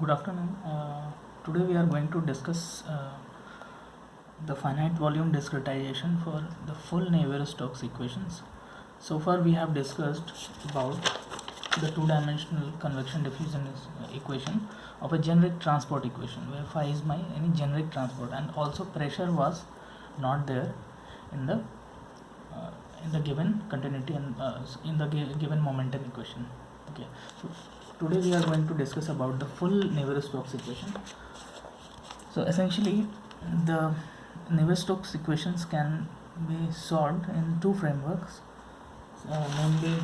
Good afternoon. Today we are going to discuss the finite volume discretization for the full Navier-Stokes equations. So far we have discussed about the two-dimensional convection diffusion equation of a generic transport equation where phi is my any generic transport, and also pressure was not there in the given continuity and in the given momentum equation. Okay, so today we are going to discuss about the full Navier-Stokes equation. So essentially the Navier-Stokes equations can be solved in two frameworks, namely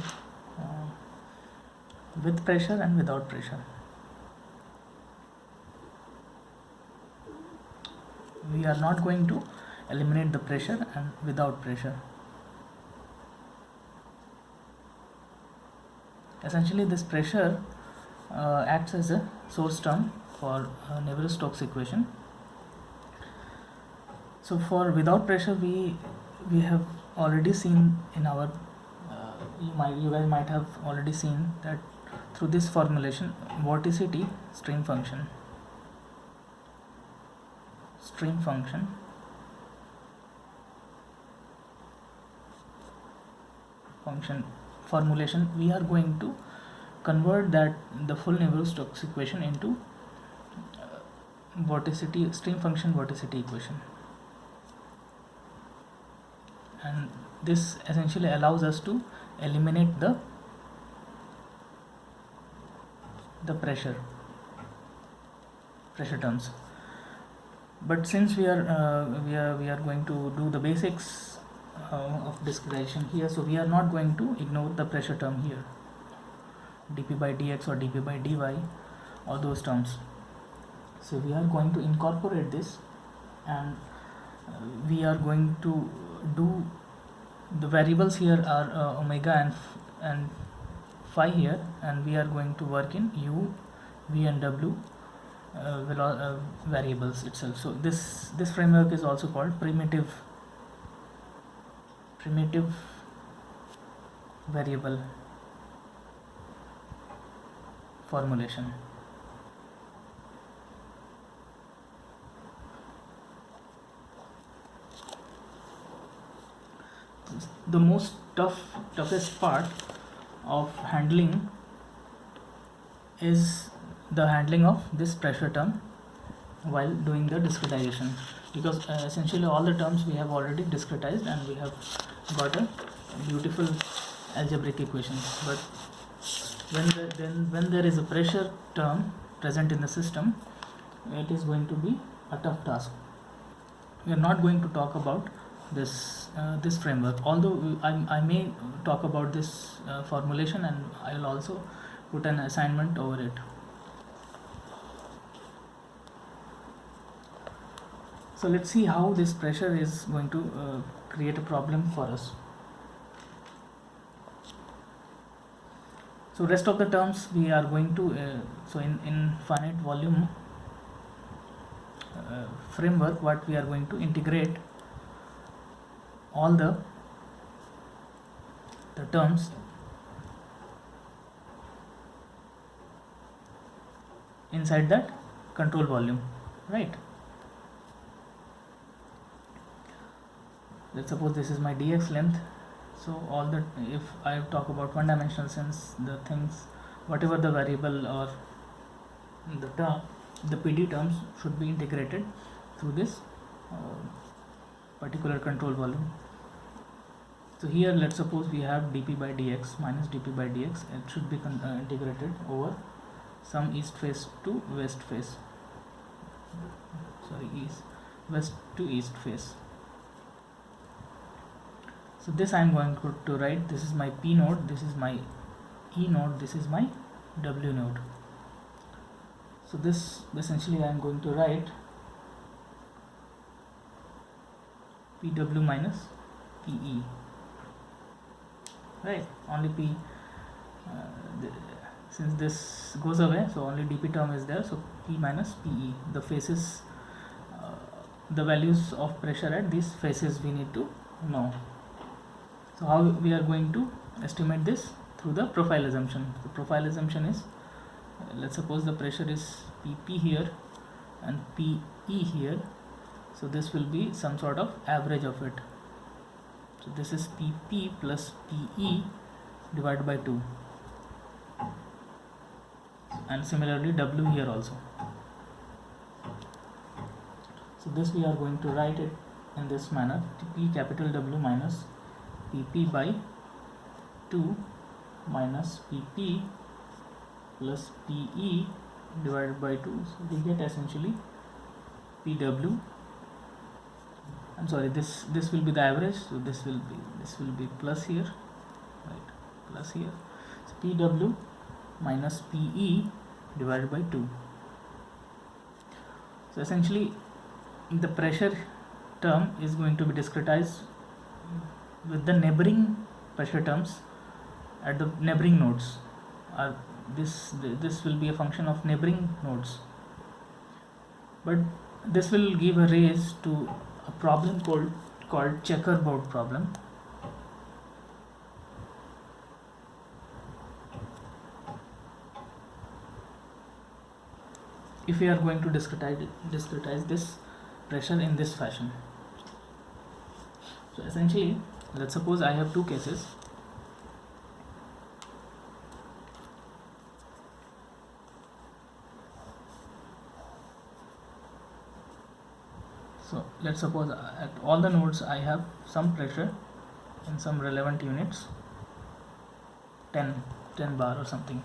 with pressure and without pressure. We are not going to eliminate the pressure and without pressure. Essentially this pressure acts as a source term for Navier-Stokes equation. So for without pressure we have already seen in our you guys might have already seen that through this formulation vorticity stream function formulation, we are going to convert that the full Navier-Stokes equation into vorticity stream function vorticity equation, and this essentially allows us to eliminate the pressure terms. But since we are going to do the basics of discretization here, so we are not going to ignore the pressure term here, dp by dx or dp by dy, all those terms. So we are going to incorporate this, and we are going to do the variables here are omega and phi here, and we are going to work in u, v and w variables itself. So this framework is also called primitive variable formulation. The most toughest part of handling is the handling of this pressure term while doing the discretization, because essentially all the terms we have already discretized and we have got a beautiful algebraic equation. But when there is a pressure term present in the system, it is going to be a tough task. We are not going to talk about this framework, although I may talk about this formulation, and I will also put an assignment over it. So let's see how this pressure is going to create a problem for us. So rest of the terms we are going to so in finite volume framework, what we are going to integrate all the terms inside that control volume, right? Let's suppose this is my dx length. So all the, if I talk about one dimensional sense, the things, whatever the variable or the term, the PD terms should be integrated through this particular control volume. So here let's suppose we have dp by dx minus dp by dx. It should be integrated over some east face to west face, west to east face. So this I am going to write, this is my P node, this is my E node, this is my W node. So this essentially I am going to write PW minus PE, right? Only P, since this goes away, so only dp term is there, so P minus PE, the faces, the values of pressure at these faces we need to know. So how we are going to estimate this? Through the profile assumption. The profile assumption is let's suppose the pressure is PP here and PE here, so this will be some sort of average of it. So this is PP plus PE divided by 2, and similarly W here also. So this we are going to write it in this manner: P capital W minus PP by 2 minus PP plus PE divided by 2. So we get essentially PW. I'm sorry, this will be the average, so this will be plus here, right? Plus here. So PW minus PE divided by 2. So essentially the pressure term is going to be discretized with the neighboring pressure terms at the neighboring nodes. This will be a function of neighboring nodes, but this will give a rise to a problem called checkerboard problem. If we are going to discretize this pressure in this fashion. So essentially, let's suppose I have two cases. So let's suppose at all the nodes I have some pressure in some relevant units, 10 bar or something.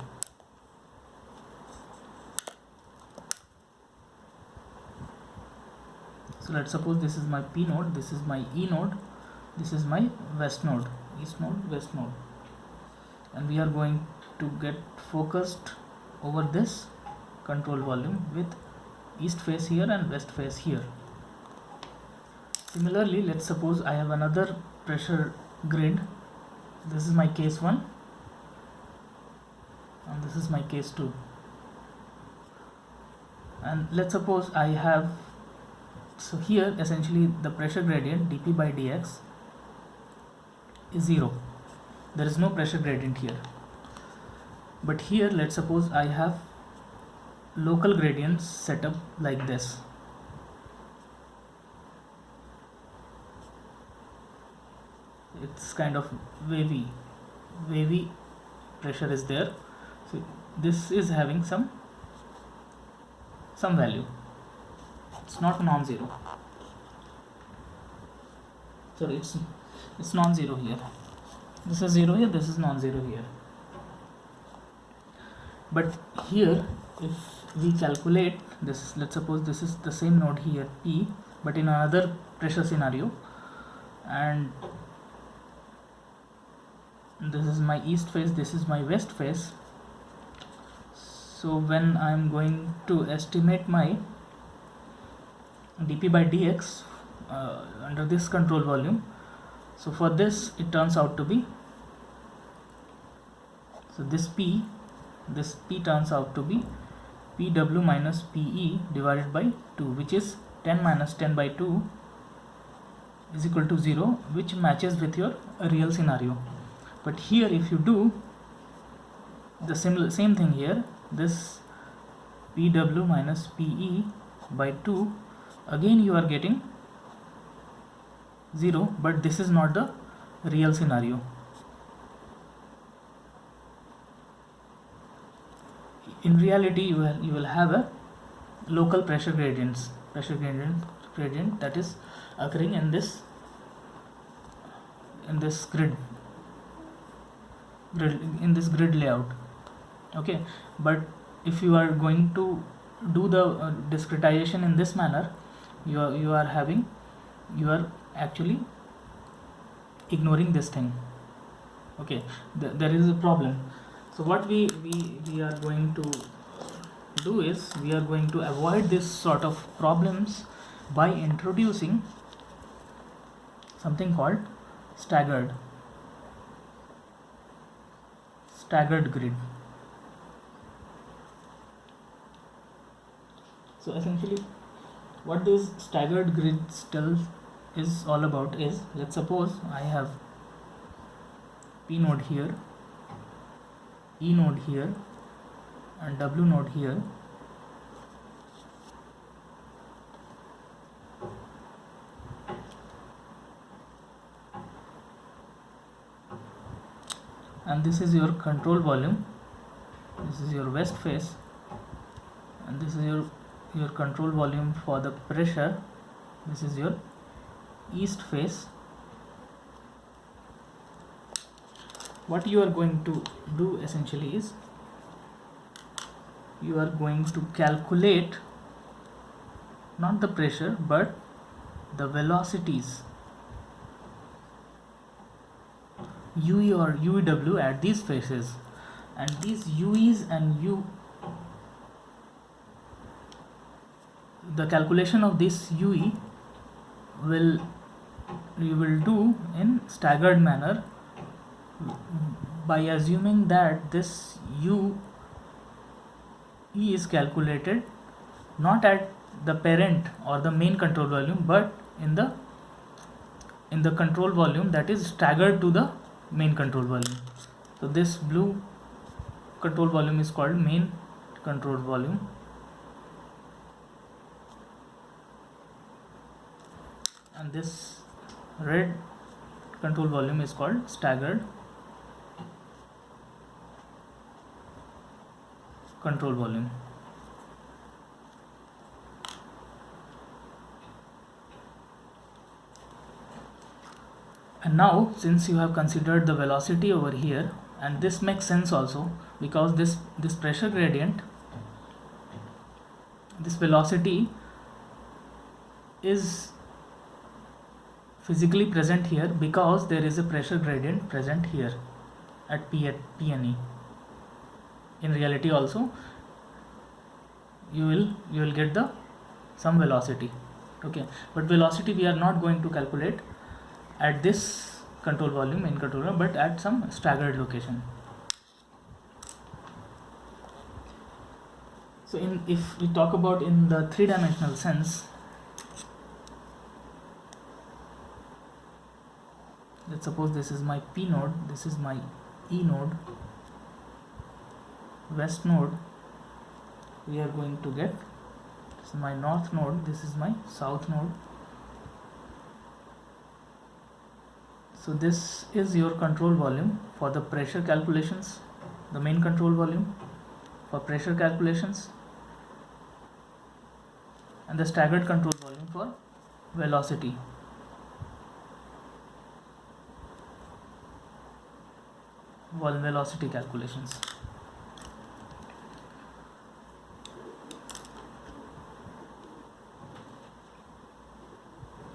So let's suppose this is my P node, this is my E node, this is my west node, east node, west node, and we are going to get focused over this control volume with east face here and west face here. Similarly, let's suppose I have another pressure grid. This is my case 1 and this is my case 2, and let's suppose I have, so here essentially the pressure gradient dP by dx is 0. There is no pressure gradient here. But here let's suppose I have local gradients set up like this. It's kind of wavy pressure is there. So this is having some value. It's not non-zero. Sorry, it's non-zero here. This is 0 here, this is non-zero here. But here, if we calculate this, let's suppose this is the same node here, P, but in another pressure scenario, and this is my east face, this is my west face. So when I am going to estimate my dP by dx under this control volume, so for this it turns out to be, so this P turns out to be PW minus PE divided by 2, which is 10 minus 10 by 2 is equal to 0, which matches with your real scenario. But here if you do the same thing here, this PW minus PE by 2, again you are getting 0, but this is not the real scenario. In reality you will have a local pressure gradient that is occurring in this grid layout. Okay, but if you are going to do the discretization in this manner, you are actually ignoring this thing. Okay, there is a problem. So what we are going to do is, we are going to avoid this sort of problems by introducing something called staggered grid. So essentially what this staggered grid is all about is, let's suppose I have P node here, E node here, and W node here. And this is your control volume, this is your west face, and this is your control volume for the pressure, this is your east face. What you are going to do essentially is you are going to calculate not the pressure but the velocities UE or UW at these faces, and these UEs and the calculation of this UE you will do in staggered manner by assuming that this UE is calculated not at the parent or the main control volume but in the control volume that is staggered to the main control volume. So this blue control volume is called main control volume, and this red control volume is called staggered control volume. And now, since you have considered the velocity over here, and this makes sense also because this pressure gradient, this velocity is physically present here because there is a pressure gradient present here at P and E. In reality also you will get some velocity, okay, but velocity we are not going to calculate at this control volume, main control volume, but at some staggered location. So if we talk about in the three-dimensional sense, let's suppose this is my P node, this is my E node, west node we are going to get, this is my north node, this is my south node. So this is your control volume for the pressure calculations, the main control volume for pressure calculations, and the staggered control volume for velocity. Velocity calculations.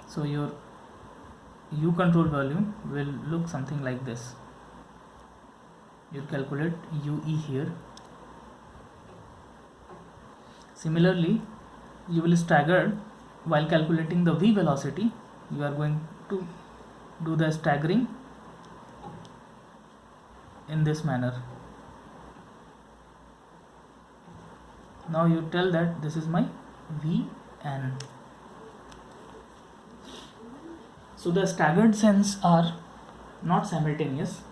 So your U control volume will look something like this. You calculate UE here. Similarly, you will stagger while calculating the V velocity. You are going to do the staggering in this manner. Now you tell that this is my Vn. So the staggered sense are not simultaneous,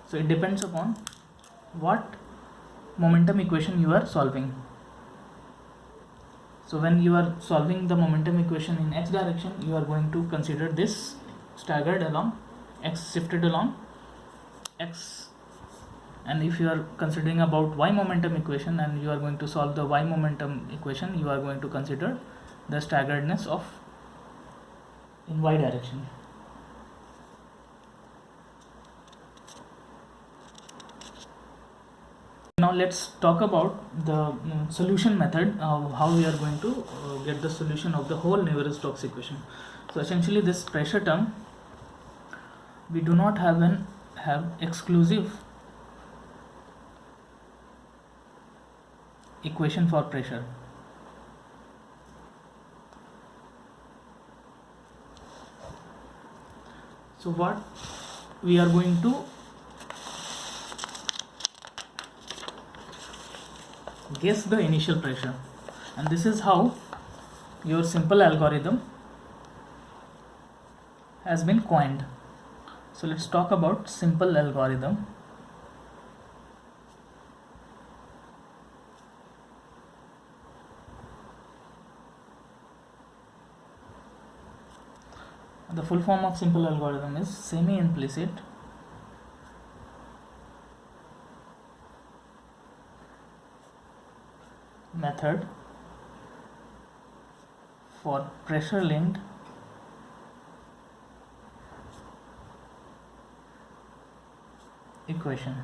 so it depends upon what momentum equation you are solving. So when you are solving the momentum equation in x direction, you are going to consider this staggered along x, shifted along x, and if you are considering about y momentum equation and you are going to solve the y momentum equation, you are going to consider the staggeredness of in y direction. Now let's talk about the solution method of how we are going to get the solution of the whole Navier-Stokes equation. So essentially this pressure term, we do not have exclusive equation for pressure. So what we are going to guess the initial pressure, and this is how your simple algorithm has been coined. So let's talk about simple algorithm. the full form of simple algorithm is semi-implicit method for pressure linked equation.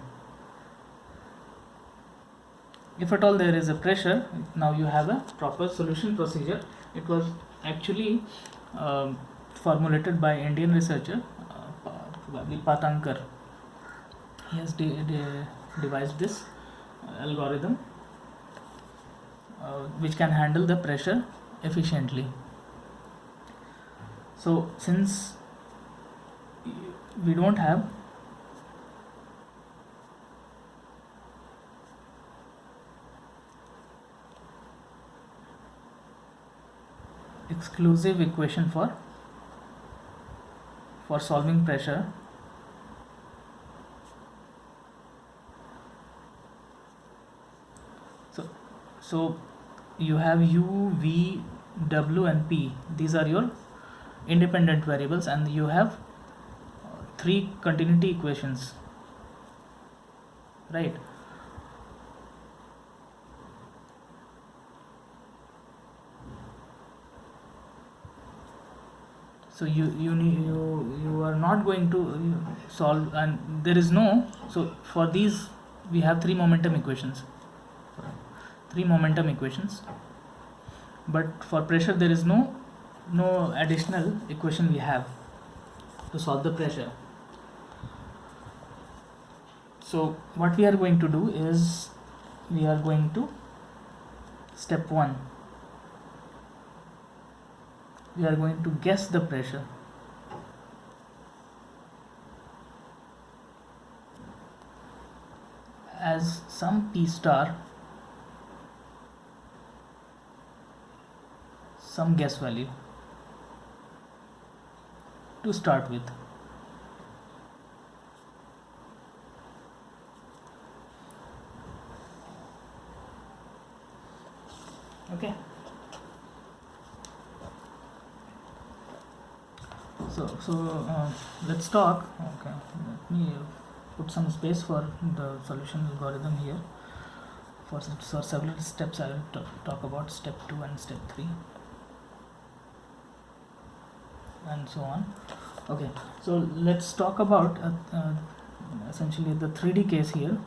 If at all there is a pressure, now you have a proper solution procedure. It was actually formulated by Indian researcher, probably Patankar. He has devised this algorithm which can handle the pressure efficiently. So since we don't have exclusive equation for solving pressure, so you have u, v, w and p. These are your independent variables, and you have three continuity equations, right? So you are not going to solve, and there is no, so for these we have three momentum equations, but for pressure there is no additional equation we have to solve the pressure. So what we are going to do is, we are going to step 1, we are going to guess the pressure. As some P star, some guess value to start with. Okay. So let's talk. Okay, let me put some space for the solution algorithm here. For several steps, I will talk about step 2 and step 3 and so on. Okay, so let's talk about essentially the 3D case here.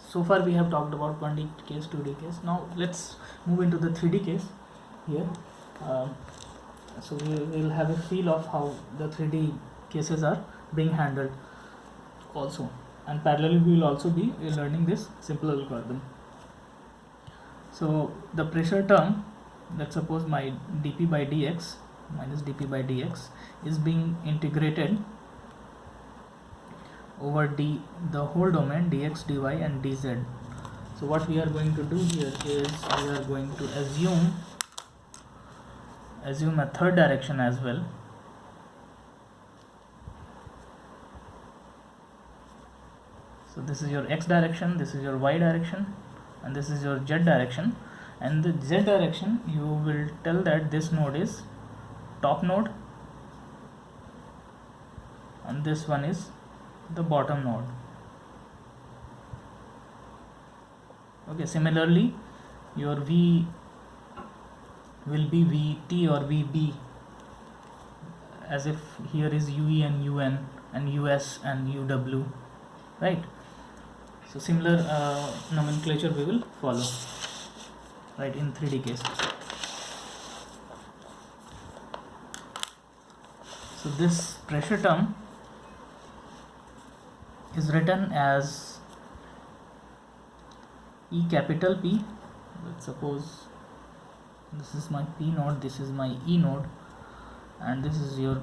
So far we have talked about 1D case, 2D case. Now let's move into the 3D case here. So we will have a feel of how the 3D cases are being handled also, and parallelly we will also be learning this simple algorithm. So the pressure term, let's suppose my dp by dx minus dp by dx is being integrated over the whole domain dx, dy and dz. So what we are going to do here is, we are going to assume a third direction as well. So this is your x direction, this is your y direction, and this is your z direction. And the z direction, you will tell that this node is top node and this one is the bottom node. Okay, similarly your v will be vt or vb, as if here is ue and un and us and uw, right? So similar nomenclature we will follow, right, in 3D case. So this pressure term is written as E capital P. Let's suppose this is my P node, this is my E node, and this is your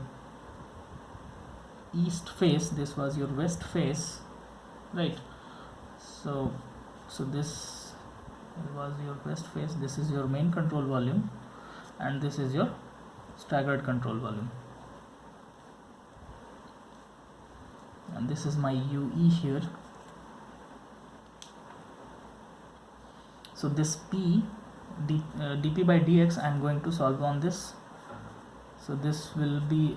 east face, this was your west face, right? So this was your west face, this is your main control volume, and this is your staggered control volume, and this is my UE here. So this P dp by dx I am going to solve on this So this will be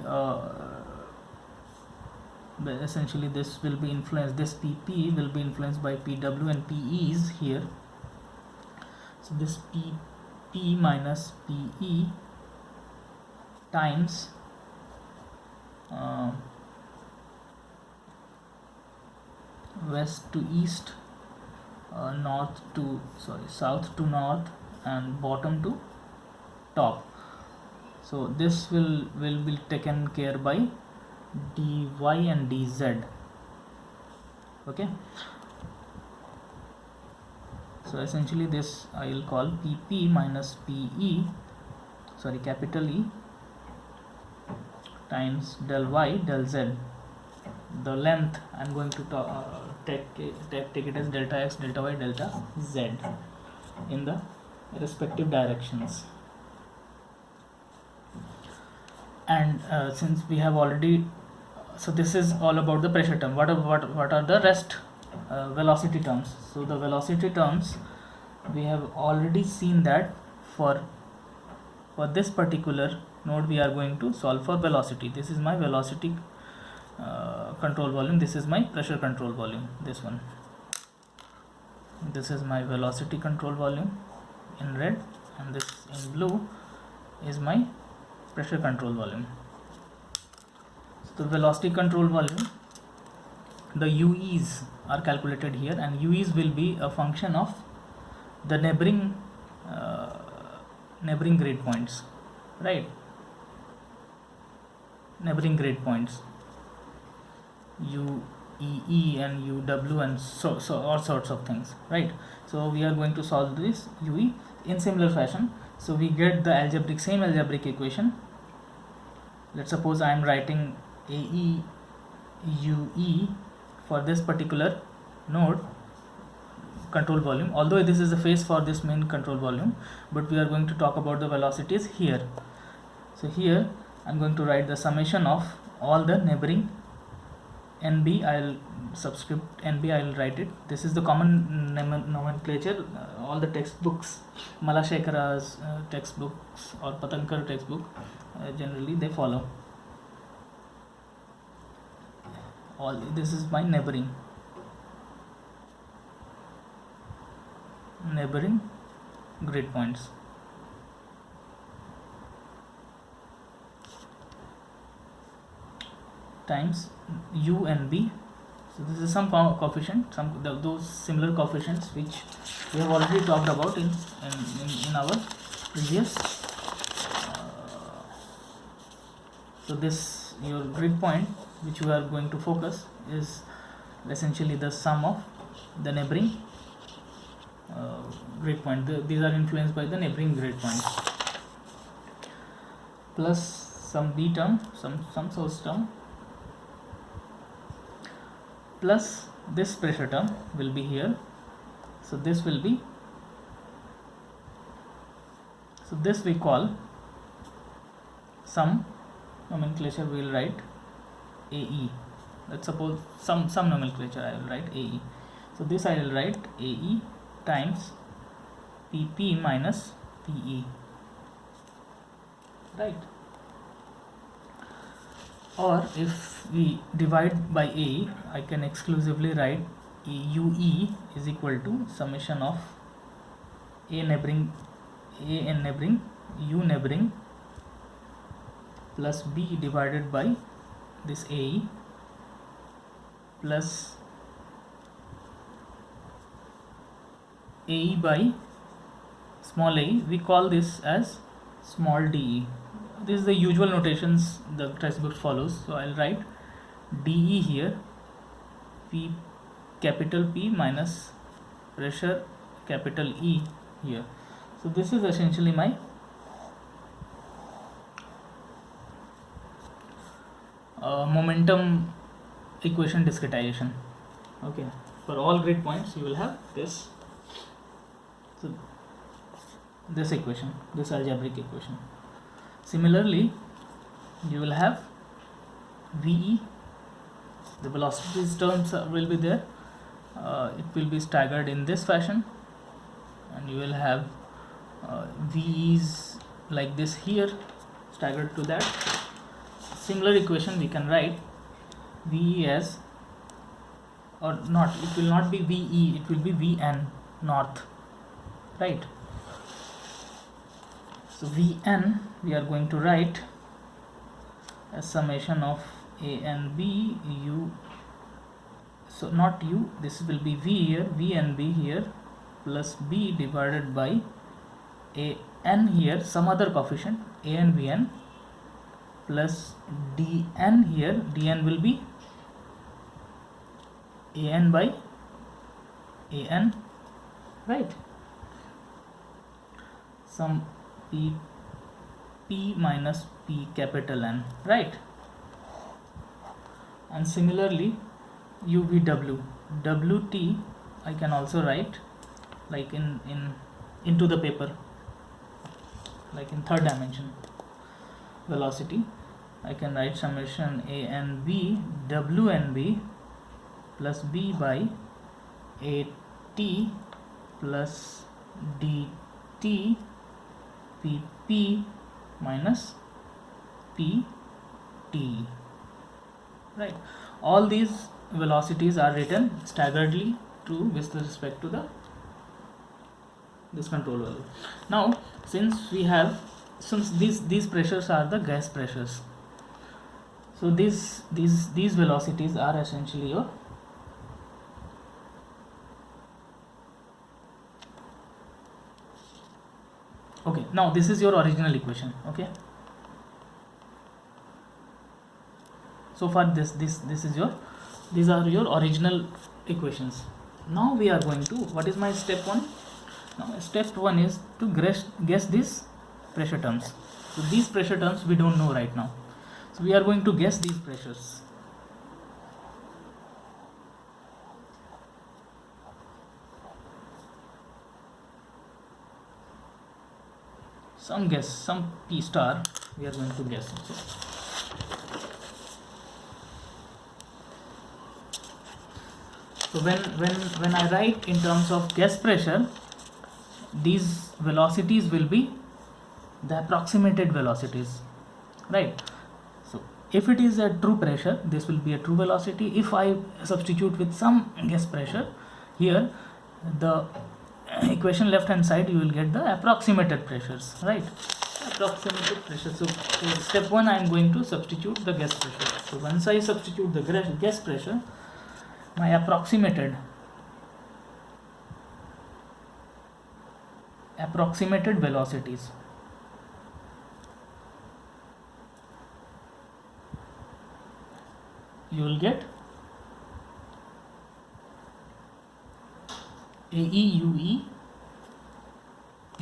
essentially this will be influenced, this PP will be influenced by PW and PEs here. So this PP minus PE times west to east, south to north, and bottom to top. So this will be taken care by dy and dz. Okay, so essentially this I will call PP minus PE, capital E, times del y del z. The length I'm going to take it as delta x, delta y, delta z in the respective directions. And since we have already, so this is all about the pressure term. What are the rest velocity terms? So the velocity terms, we have already seen that for this particular node we are going to solve for velocity. This is my velocity control volume, this is my pressure control volume. This is my velocity control volume in red, and this in blue is my pressure control volume. So the velocity control volume, the UEs are calculated here, and UEs will be a function of the neighboring grid points, right? Neighboring grid points, UEE and UW and so all sorts of things, right? So we are going to solve this UE in similar fashion. So we get the same algebraic equation. Let's suppose I am writing AE UE for this particular node control volume, although this is the phase for this main control volume, but we are going to talk about the velocities here. So here I'm going to write the summation of all the neighboring NB. I'll subscript NB, I'll write it. This is the common nomenclature. All the textbooks, Malashekara's textbooks or Patankar textbook, generally they follow. All this is my neighboring grid points. Times U and B. So this is some coefficient, those similar coefficients which we have already talked about in our previous. So this, your grid point which you are going to focus, is essentially the sum of the neighboring grid point. These are influenced by the neighboring grid points, plus some B term, some source term, plus this pressure term will be here. So this will be, so this we call some nomenclature, we will write AE. Let's suppose some nomenclature I will write AE. So this I will write AE times PP minus PE, right? Or if we divide by A, I can exclusively write UE is equal to summation of A neighboring, A and neighboring, U neighboring, plus B divided by this AE, plus AE by small a. We call this as small de. This is the usual notations the textbook follows. So I'll write de here, P capital P minus pressure capital E here. So this is essentially my momentum equation discretization. Okay, for all grid points you will have this. So this equation, this algebraic equation. Similarly, you will have VE, the velocities terms will be there. It will be staggered in this fashion, and you will have VEs like this here. staggered to that. Similar equation we can write VE as, or not, it will not be VE, it will be VN north, right? So Vn we are going to write as summation of A and B U, so not U, this will be V here, V and B here, plus B divided by A n here, some other coefficient A and Vn, plus Dn here, Dn will be An by An, right? Some P minus P capital N, right? And similarly UVW, WT I can also write like into the paper, like in third dimension velocity. I can write summation A and B W and B plus B by AT plus DT PP minus PT, right? All these velocities are written staggeredly with respect to this control value. Now since these pressures are the gas pressures, so these velocities are essentially your okay. Now this is your original equation. Okay, so far this is your, these are your original equations. Now we are going to, what is my step 1? Now step 1 is to guess these pressure terms. So these pressure terms we don't know right now, so we are going to guess these pressures. Some guess, some P star we are going to guess. So when I write in terms of gas pressure, these velocities will be the approximated velocities, right? So if it is a true pressure, this will be a true velocity. If I substitute with some gas pressure here, the equation left hand side, you will get the approximated pressures, right? Approximated pressure. So step 1 I am going to substitute the gas pressure. So once I substitute the gas pressure, my approximated velocities, you will get AEUE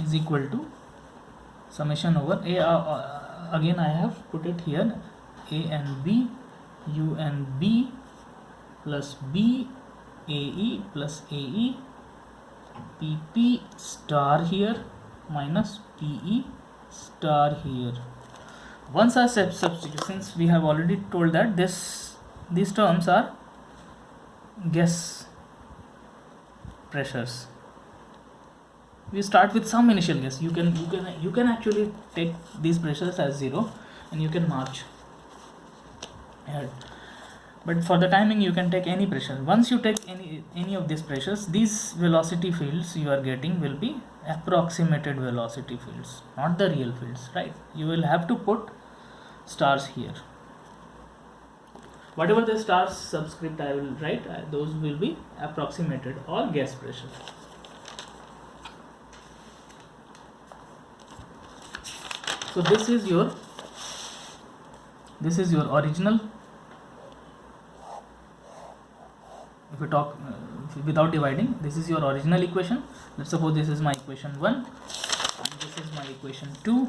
is equal to summation over A, again I have put it here, A and B, U and B plus B, AE plus AE, PP star here minus PE star here. Once I substitute, since we have already told that these terms are guess pressures, we start with some initial guess. You can actually take these pressures as 0 and you can march ahead, but for the timing you can take any pressure. Once you take any of these pressures, these velocity fields you are getting will be approximated velocity fields, not the real fields, right? You will have to put stars here. Whatever the stars subscript I will write, those will be approximated or gas pressure. So this is your original, if we talk without dividing, this is your original equation. Let's suppose this is my equation 1 and this is my equation 2.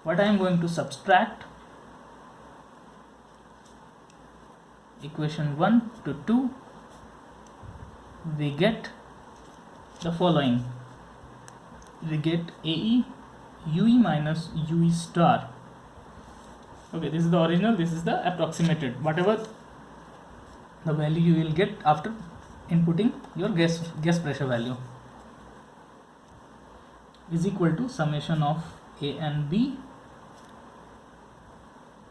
What I am going to subtract, equation 1 to 2, we get the following. We get AE UE minus UE star. Okay, this is the original, this is the approximated, whatever the value you will get after inputting your gas pressure value, is equal to summation of A and B,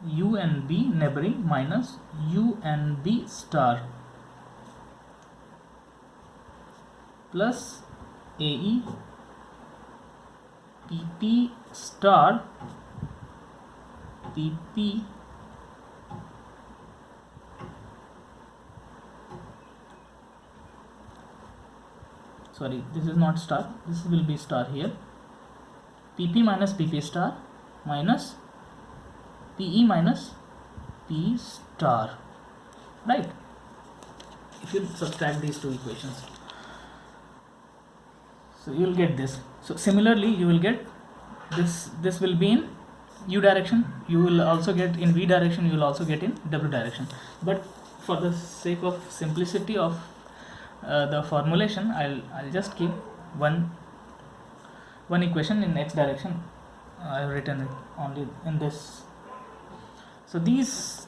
U and B neighboring minus U and B star plus AE PP star PP sorry, this is not star, this will be star here, PP minus PP star minus PE minus P star, right? If you subtract these two equations, so you will get this. So similarly you will get this will be in U direction, you will also get in V direction, you will also get in W direction, but for the sake of simplicity of the formulation, I'll just keep one equation in X direction. I have written it only in this. So these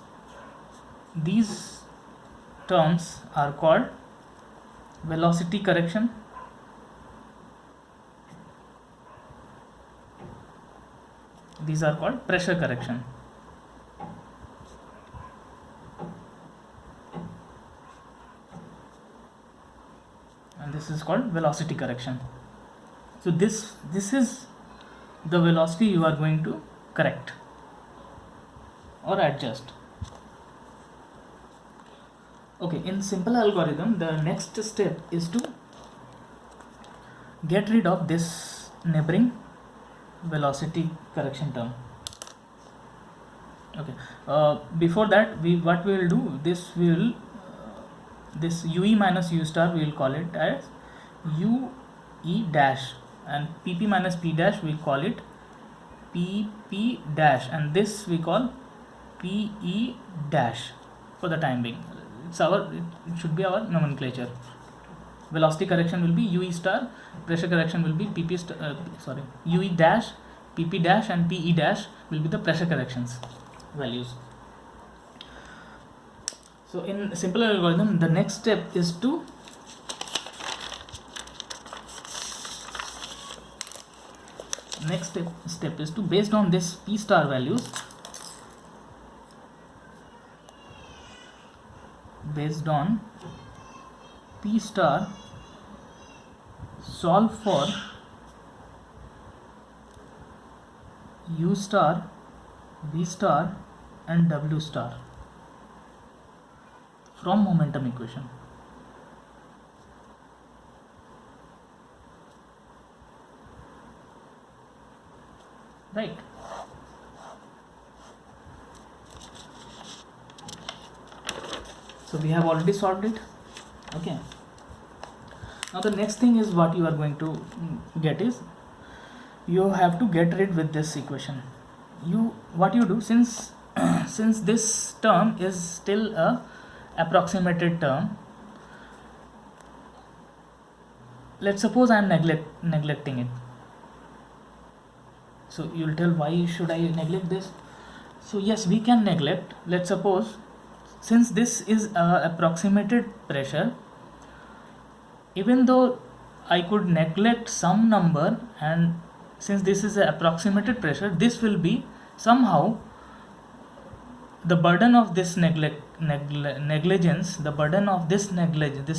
terms are called velocity correction, these are called pressure correction, and this is called velocity correction. So this is the velocity you are going to correct or adjust. Okay, in simple algorithm, the next step is to get rid of this neighboring velocity correction term. Okay, before that, what we will do, this this UE minus U star, we will call it as UE dash, and PP minus P dash, we will call it PP dash, and this we call PE dash for the time being. It should be our nomenclature. Velocity correction will be UE star, pressure correction will be PP star, UE dash, PP dash, and PE dash will be the pressure corrections values. So in simple algorithm, the next step is to based on this P star values, based on P star, solve for U star, V star, and W star from momentum equation. Right. So we have already solved it. Okay. Now the next thing is what you are going to get is you have to get rid with this equation. What you do, since since this term is still a approximated term, let's suppose I am neglecting it. So you will tell, why should I neglect this? So yes, we can neglect. Let's suppose, since this is a approximated pressure, even though I could neglect some number, and since this is an approximated pressure, this will be somehow the burden of this negligence, the burden of this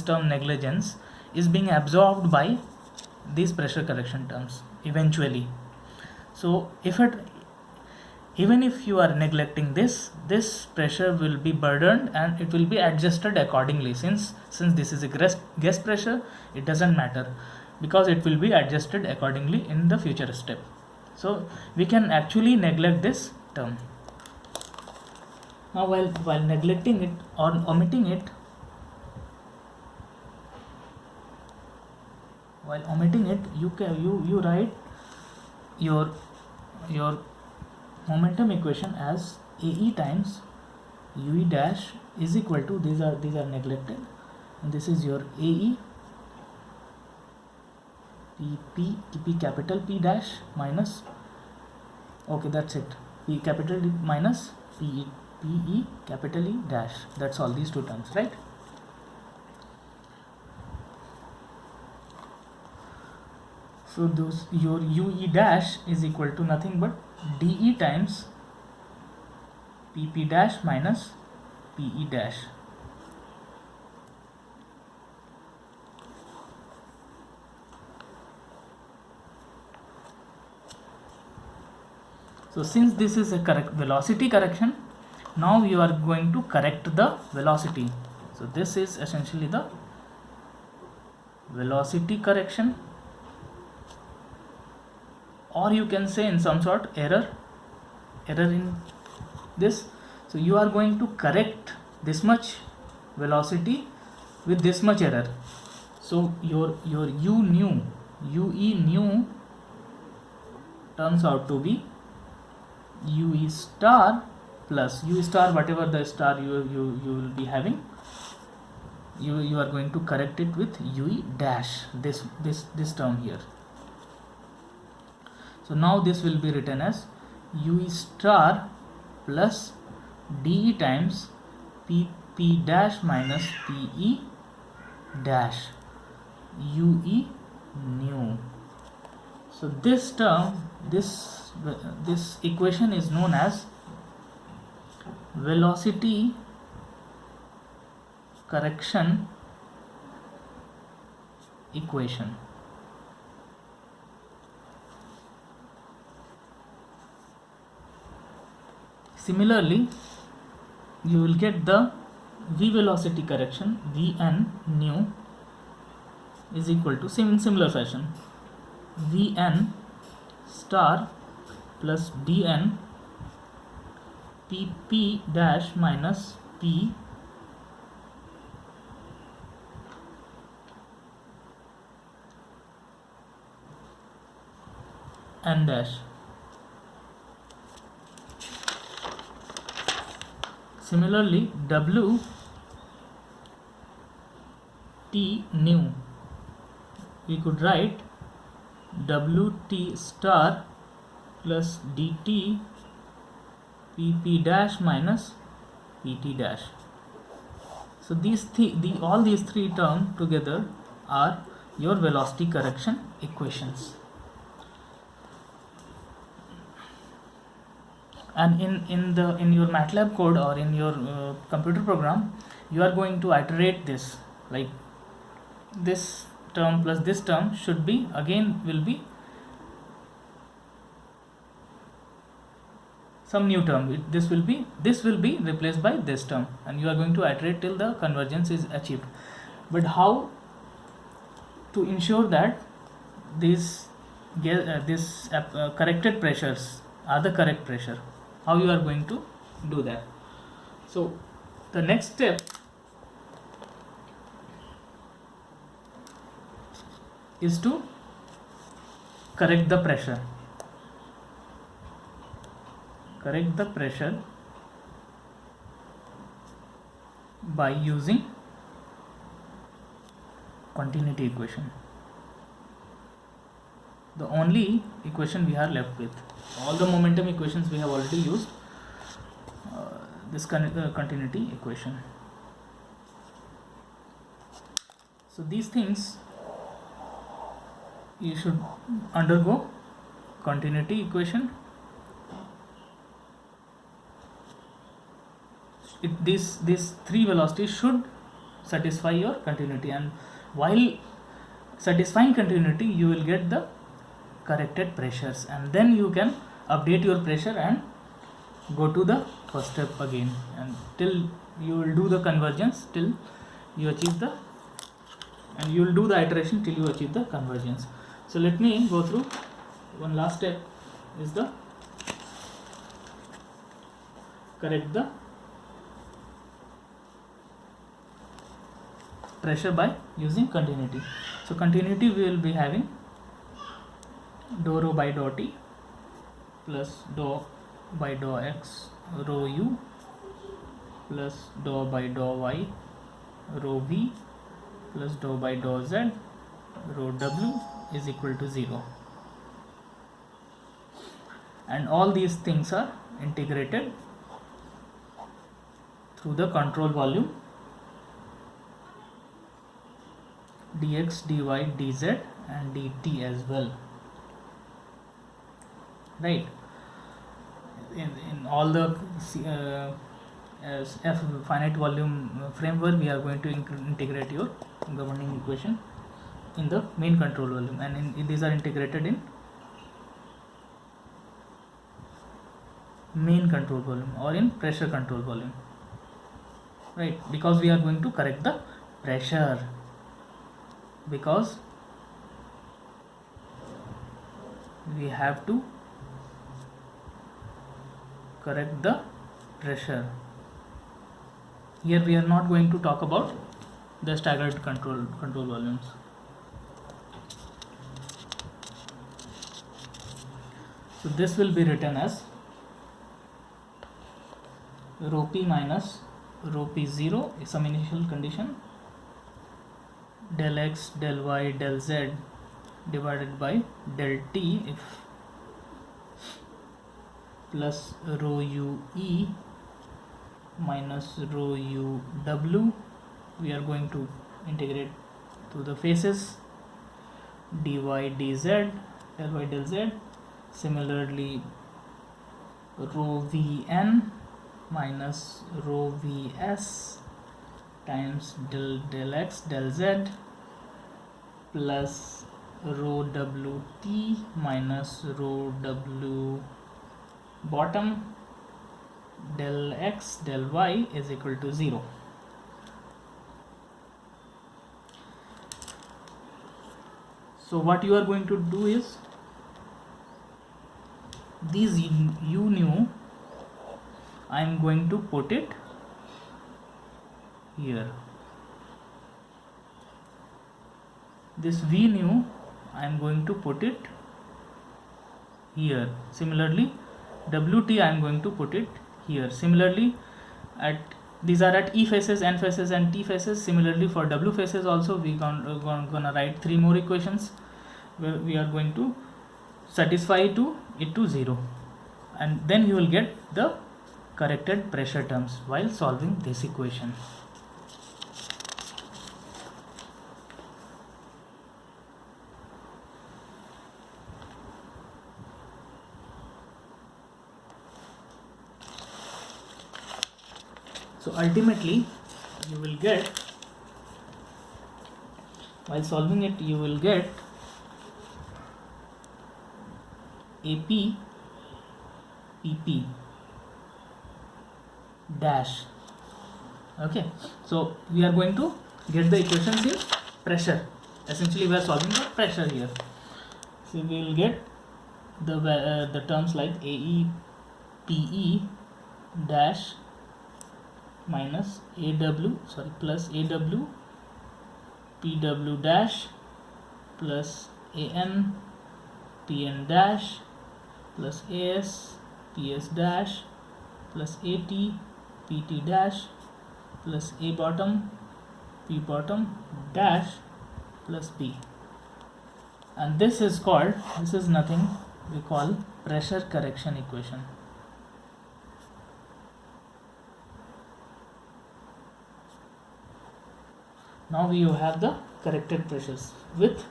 term negligence is being absorbed by these pressure correction terms eventually. So even if you are neglecting this pressure will be burdened and it will be adjusted accordingly. Since this is a guess pressure, it doesn't matter, because it will be adjusted accordingly in the future step. So we can actually neglect this term. Now while neglecting it or omitting it, you write your momentum equation as AE times UE dash is equal to, these are neglected, and this is your AE P capital P dash minus, okay, that's it, P capital D minus PE capital E dash. That's all, these two terms, right? So those your UE dash is equal to nothing but DE times PP dash minus PE dash. So since this is a correct velocity correction, now you are going to correct the velocity. So this is essentially the velocity correction, or you can say in some sort error in this. So you are going to correct this much velocity with this much error. So your UE new turns out to be UE star plus UE star, whatever the star you will be having, you are going to correct it with UE dash, this term here. So now this will be written as UE star plus DE times PP dash minus PE dash UE new. So this term, this equation is known as velocity correction equation. Similarly, you will get the V velocity correction Vn new is equal to in similar fashion Vn star plus Dn PP dash minus P n dash. Similarly, W T new, we could write WT star plus DT PP dash minus PT dash. So all these three terms together are your velocity correction equations. And in your MATLAB code or in your computer program, you are going to iterate this, like this term plus this term should be will be some new term. This will be replaced by this term, and you are going to iterate till the convergence is achieved. But how to ensure that these corrected pressures are the correct pressure? How you are going to do that? So the next step is to correct the pressure. Correct the pressure by using continuity equation. The only equation we are left with. All the momentum equations we have already used. This continuity equation. So these things you should undergo continuity equation. These three velocities should satisfy your continuity, and while satisfying continuity you will get the corrected pressures, and then you can update your pressure and go to the first step again, and till you will do the convergence till you achieve the, and you will do the iteration till you achieve the convergence. So let me go through one last step, is the correct the pressure by using continuity. So continuity we will be having dou rho by dou t plus dou by dou x rho u plus dou by dou y rho v plus dou by dou z rho w is equal to 0, and all these things are integrated through the control volume dx, dy, dz and dt as well, right? In all the as F finite volume framework, we are going to integrate your governing equation in the main control volume, and these are integrated in main control volume or in pressure control volume, right? Because we are going to correct the pressure, because we have to correct the pressure. Here we are not going to talk about the staggered control volumes. So this will be written as rho p minus rho p0 is some initial condition, del x, del y, del z divided by del t if plus rho u e minus rho u w. We are going to integrate to the faces, dy dz, del y del z. Similarly, rho vn minus rho vs times del x del z plus rho wt minus rho w bottom del x del y is equal to 0. So what you are going to do is, these u new I am going to put it here, this v new I am going to put it here. Similarly, wt I am going to put it here. Similarly, these are at e faces, n faces and t faces. Similarly, for w faces also we gonna write 3 more equations where we are going to satisfy it to 0, and then you will get the corrected pressure terms while solving this equation. So ultimately you will get, while solving it, you will get AP PP dash. Okay, so we are going to get the equations in pressure. Essentially we are solving the pressure here. So we will get the terms like AE PE dash minus plus AW PW dash plus AN PN dash plus AS PS dash plus AT PT dash plus A bottom P bottom dash plus P, and this is nothing we call pressure correction equation. Now you have the corrected pressures with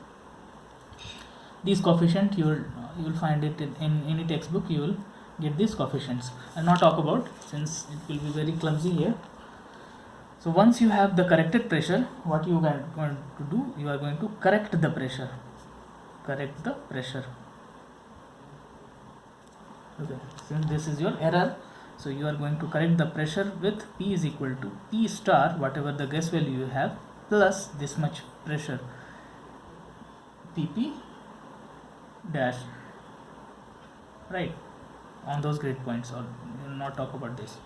these coefficients. You will find it in any textbook. You will get these coefficients. I'll not talk about, since it will be very clumsy here. So once you have the corrected pressure, what you are going to do, you are going to correct the pressure. Okay, since this is your error, so you are going to correct the pressure with P is equal to P star, whatever the guess value you have, plus this much pressure, PP dash, right, on those grid points, or we will not talk about this.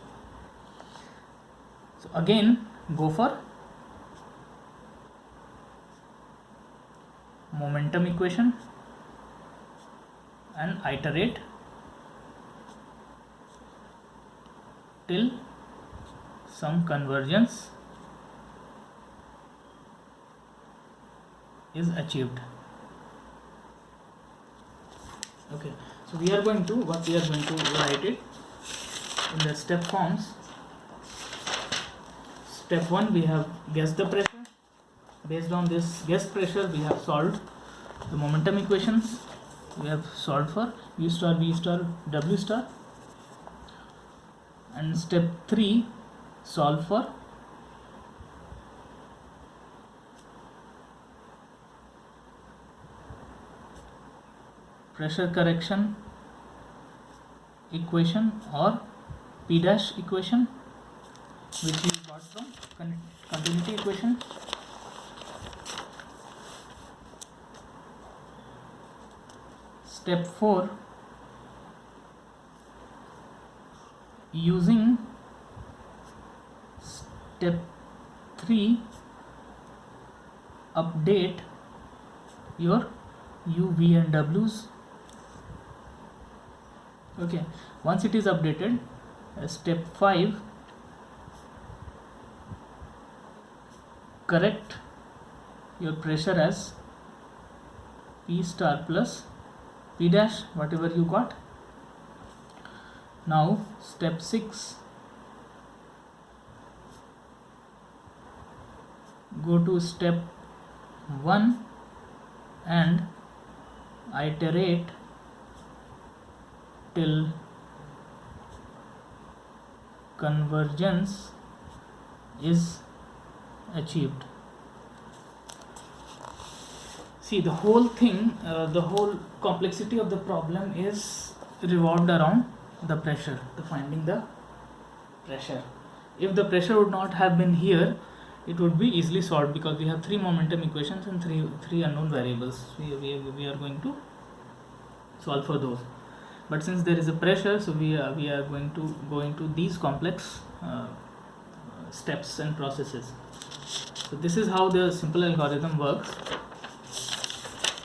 So again go for momentum equation and iterate till some convergence is achieved. Okay, so we are going to write it in the step forms. Step 1, we have guessed the pressure. Based on this guess pressure, we have solved the momentum equations. We have solved for U star, V star, W star. And step 3, solve for pressure correction equation or P dash equation, which we got from continuity equation. Step 4, using step 3, update your U, V and W's. Okay, once it is updated, step 5, correct your pressure as P star plus P dash, whatever you got. Now step 6, go to step 1 and iterate till convergence is achieved. See, the whole thing, the whole complexity of the problem is revolved around the pressure, finding the pressure. If the pressure would not have been here, it would be easily solved, because we have 3 momentum equations and three unknown variables. We are going to solve for those. But since there is a pressure, so we are going to go into these complex steps and processes. So this is how the simple algorithm works.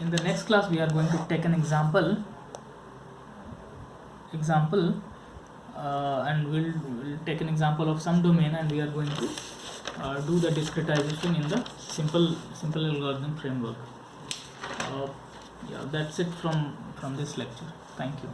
In the next class, we are going to take an example, and we'll take an example of some domain, and we are going to do the discretization in the simple algorithm framework. Yeah, that's it from this lecture. Thank you.